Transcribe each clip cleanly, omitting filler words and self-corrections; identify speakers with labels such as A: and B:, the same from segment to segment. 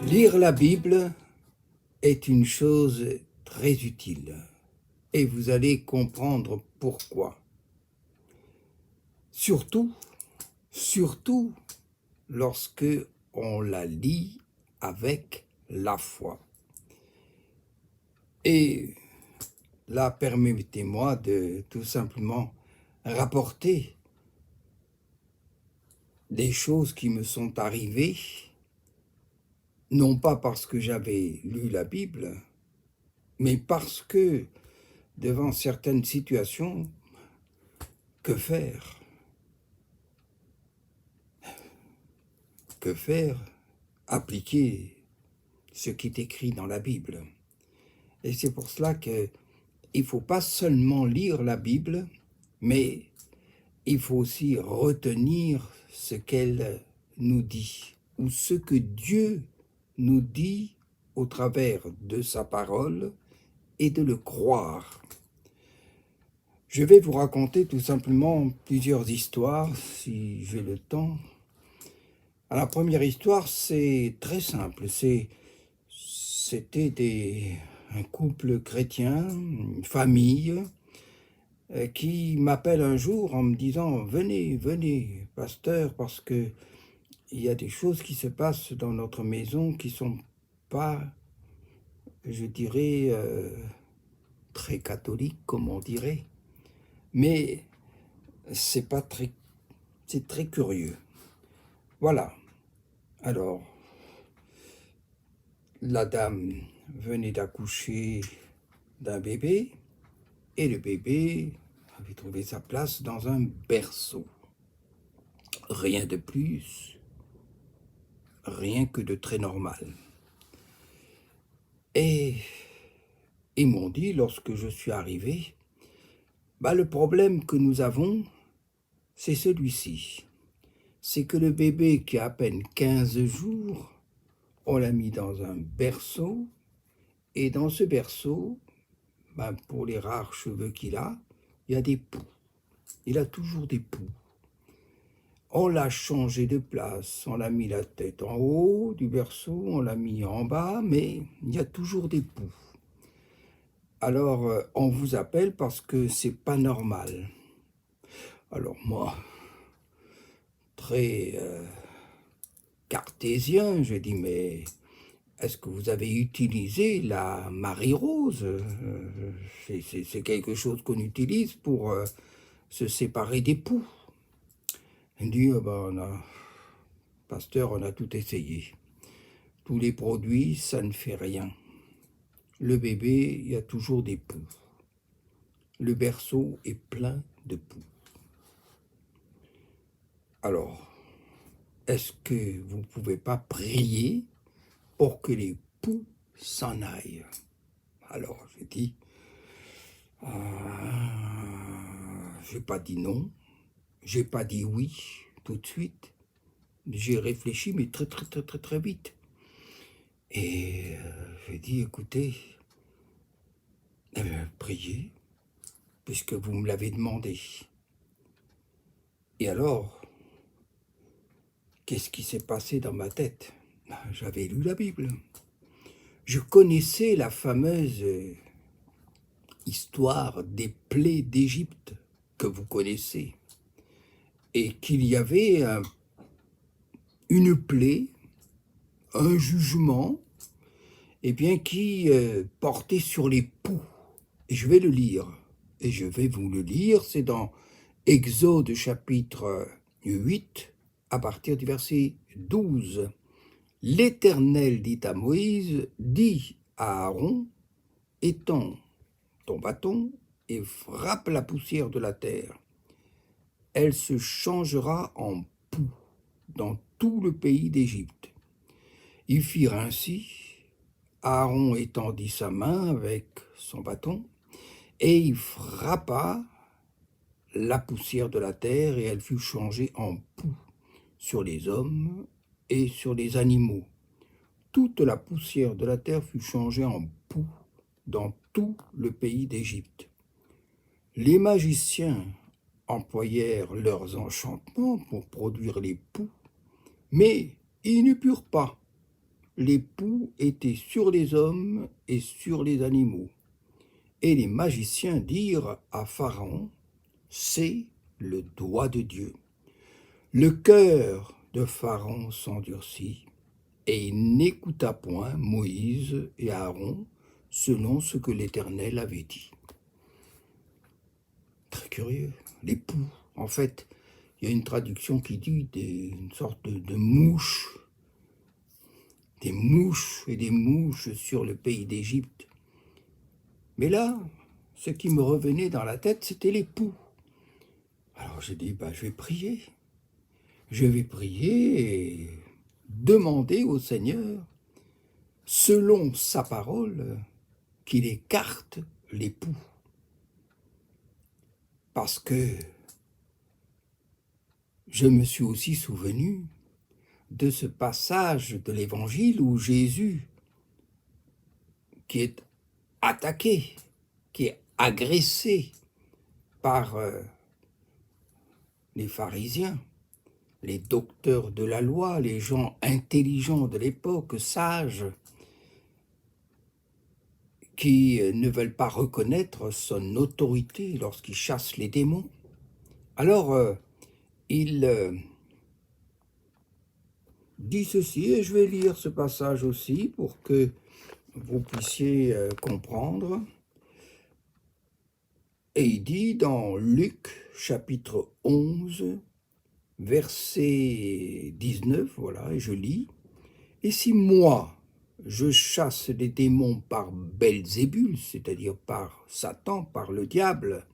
A: Lire la Bible est une chose très utile et vous allez comprendre pourquoi. Surtout lorsque on la lit avec la foi. Et là, permettez-moi de tout simplement rapporter des choses qui me sont arrivées, non pas parce que j'avais lu la Bible, mais parce que devant certaines situations, que faire? Que faire? Appliquer ce qui est écrit dans la Bible. Et c'est pour cela qu'il ne faut pas seulement lire la Bible, mais il faut aussi retenir ce qu'elle nous dit, ou ce que Dieu nous dit au travers de sa parole, et de le croire. Je vais vous raconter tout simplement plusieurs histoires, si j'ai le temps. La première histoire, c'est très simple. C'était un couple chrétien, une famille, qui m'appelle un jour en me disant « Venez, venez, pasteur, parce que il y a des choses qui se passent dans notre maison qui sont pas, je dirais, très catholiques, comme on dirait. Mais c'est très curieux. » Voilà. Alors, la dame venait d'accoucher d'un bébé et le bébé avait trouvé sa place dans un berceau. Rien de plus, rien que de très normal. Et ils m'ont dit, lorsque je suis arrivé, le problème que nous avons, c'est celui-ci. C'est que le bébé qui a à peine 15 jours, on l'a mis dans un berceau, et dans ce berceau, pour les rares cheveux qu'il a, il y a des poux. Il a toujours des poux. On l'a changé de place, on l'a mis la tête en haut du berceau, on l'a mis en bas, mais il y a toujours des poux. Alors, on vous appelle parce que c'est pas normal. Alors moi, très cartésien, je dis, mais est-ce que vous avez utilisé la Marie-Rose? C'est quelque chose qu'on utilise pour se séparer des poux. Il dit, pasteur, on a tout essayé. Tous les produits, ça ne fait rien. Le bébé, il y a toujours des poux. Le berceau est plein de poux. Alors, est-ce que vous ne pouvez pas prier pour que les poux s'en aillent? Alors, j'ai dit, j'ai pas dit non, j'ai pas dit oui tout de suite. J'ai réfléchi, mais très vite. Et j'ai dit, écoutez, priez, puisque vous me l'avez demandé. Et alors, qu'est-ce qui s'est passé dans ma tête? J'avais lu la Bible. Je connaissais la fameuse histoire des plaies d'Égypte que vous connaissez. Et qu'il y avait une plaie, un jugement, qui portait sur les poux. Et je vais le lire. Et je vais vous le lire. C'est dans Exode chapitre 8, à partir du verset 12. L'Éternel dit à Moïse, dis à Aaron, étends ton bâton et frappe la poussière de la terre. Elle se changera en poux dans tout le pays d'Égypte. Ils firent ainsi. Aaron étendit sa main avec son bâton et il frappa la poussière de la terre et elle fut changée en poux sur les hommes et sur les animaux. Toute la poussière de la terre fut changée en poux dans tout le pays d'Égypte. Les magiciens employèrent leurs enchantements pour produire les poux, mais ils ne purent pas. les poux étaient sur les hommes et sur les animaux. Et les magiciens dirent à Pharaon, c'est le doigt de Dieu. Le cœur de Pharaon s'endurcit, et il n'écouta point Moïse et Aaron selon ce que l'Éternel avait dit. Très curieux, les poux. En fait, il y a une traduction qui dit une sorte de mouche, des mouches et des mouches sur le pays d'Égypte. Mais là, ce qui me revenait dans la tête, c'était les poux. Alors j'ai dit, je vais prier. Je vais prier et demander au Seigneur, selon sa parole, qu'il écarte les poux. Parce que je me suis aussi souvenu de ce passage de l'Évangile où Jésus, qui est attaqué, qui est agressé par les pharisiens, les docteurs de la loi, les gens intelligents de l'époque, sages, qui ne veulent pas reconnaître son autorité lorsqu'il chasse les démons. Alors, il dit ceci, et je vais lire ce passage aussi pour que vous puissiez comprendre. Et il dit dans Luc chapitre 11, verset 19, voilà, et je lis, « Et si moi, je chasse les démons par Belzébul, c'est-à-dire par Satan, par le diable,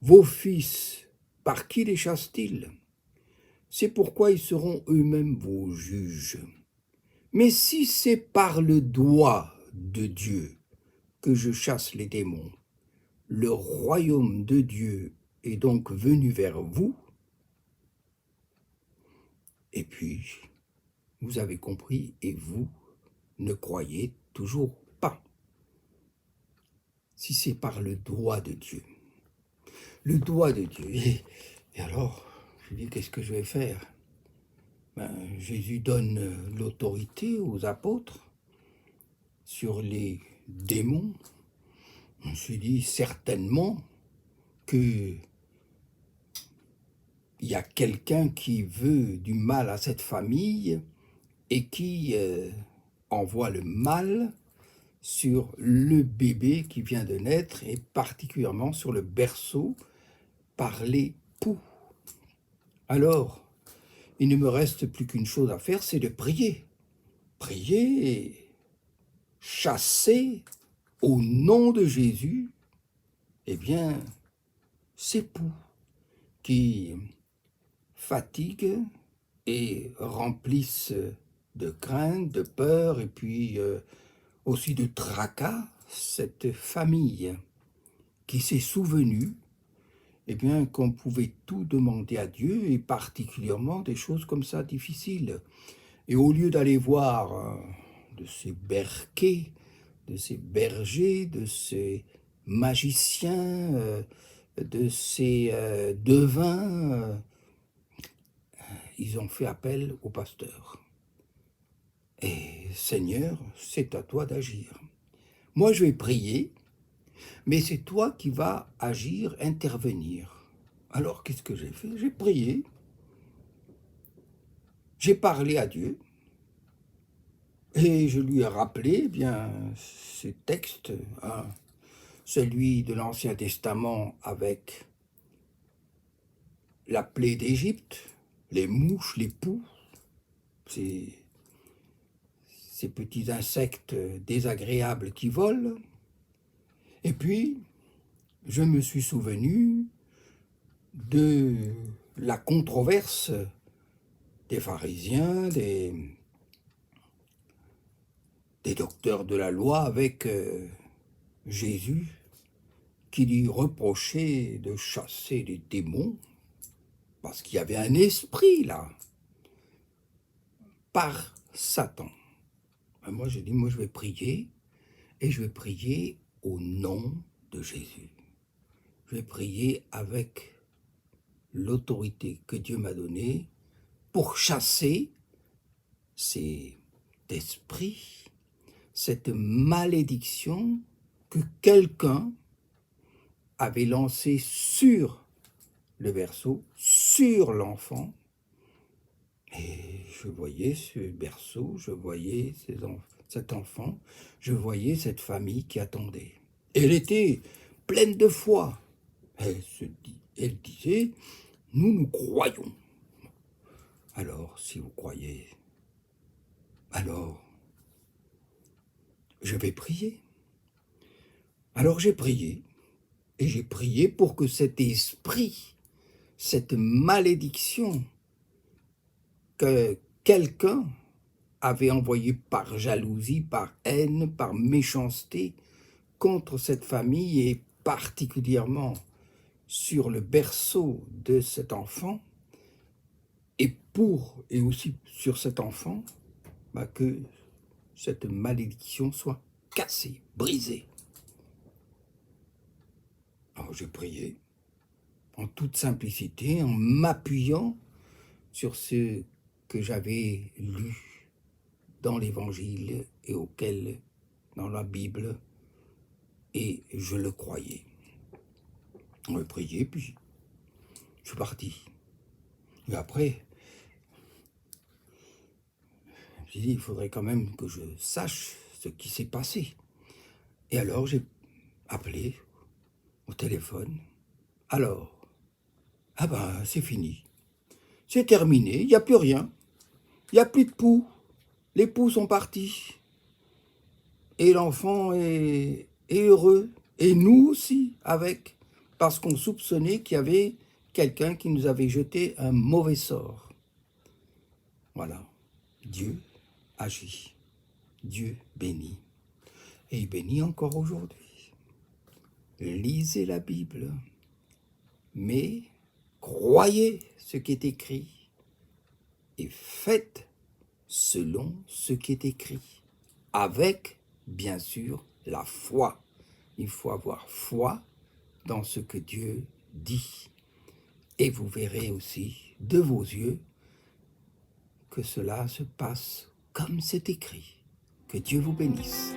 A: vos fils, par qui les chassent-ils? C'est pourquoi ils seront eux-mêmes vos juges. Mais si c'est par le doigt de Dieu que je chasse les démons, le royaume de Dieu est donc venu vers vous. » Et puis, vous avez compris, et vous ne croyez toujours pas. Si c'est par le doigt de Dieu. Le doigt de Dieu. Et alors, je dis, qu'est-ce que je vais faire? Jésus donne l'autorité aux apôtres sur les démons. Je me suis dit certainement que il y a quelqu'un qui veut du mal à cette famille et qui envoie le mal sur le bébé qui vient de naître et particulièrement sur le berceau par les poux. Alors, il ne me reste plus qu'une chose à faire, c'est de prier. Prier et chasser au nom de Jésus, eh bien, ces poux qui fatiguent et remplissent de crainte, de peur et puis aussi de tracas cette famille qui s'est souvenue eh bien, qu'on pouvait tout demander à Dieu et particulièrement des choses comme ça difficiles. Et au lieu d'aller voir de ces berquets, de ces bergers, de ces magiciens, de ces devins, ils ont fait appel au pasteur. Et Seigneur, c'est à toi d'agir. Moi, je vais prier, mais c'est toi qui vas agir, intervenir. Alors, qu'est-ce que j'ai fait? J'ai prié, j'ai parlé à Dieu, et je lui ai rappelé eh bien ces textes, celui de l'Ancien Testament avec la plaie d'Égypte, les mouches, les poux, ces petits insectes désagréables qui volent. Et puis, je me suis souvenu de la controverse des pharisiens, des docteurs de la loi avec Jésus, qui lui reprochait de chasser les démons, parce qu'il y avait un esprit là, par Satan. Moi j'ai dit, moi je vais prier, et je vais prier au nom de Jésus. Je vais prier avec l'autorité que Dieu m'a donnée pour chasser ces esprit, cette malédiction que quelqu'un avait lancée sur le berceau, sur l'enfant. Et je voyais ce berceau, je voyais cet enfant, je voyais cette famille qui attendait. Elle était pleine de foi. Elle disait, nous croyons. Alors, si vous croyez, alors, je vais prier. Alors j'ai prié, et j'ai prié pour que cet esprit, cette malédiction que quelqu'un avait envoyée par jalousie, par haine, par méchanceté contre cette famille et particulièrement sur le berceau de cet enfant, et aussi sur cet enfant, que cette malédiction soit cassée, brisée. Alors j'ai prié en toute simplicité, en m'appuyant sur ce que j'avais lu dans l'Évangile et dans la Bible, et je le croyais. On a prié, puis je suis parti. Et après, j'ai dit, il faudrait quand même que je sache ce qui s'est passé. Et alors, j'ai appelé au téléphone. Alors, c'est fini. C'est terminé, il n'y a plus rien. Il n'y a plus de poux. Les poux sont partis. Et l'enfant est heureux. Et nous aussi, avec. Parce qu'on soupçonnait qu'il y avait quelqu'un qui nous avait jeté un mauvais sort. Voilà. Dieu agit. Dieu bénit. Et il bénit encore aujourd'hui. Lisez la Bible. Mais croyez ce qui est écrit. Et faites selon ce qui est écrit. Avec, bien sûr, la foi. Il faut avoir foi dans ce que Dieu dit. Et vous verrez aussi de vos yeux que cela se passe comme c'est écrit. Que Dieu vous bénisse.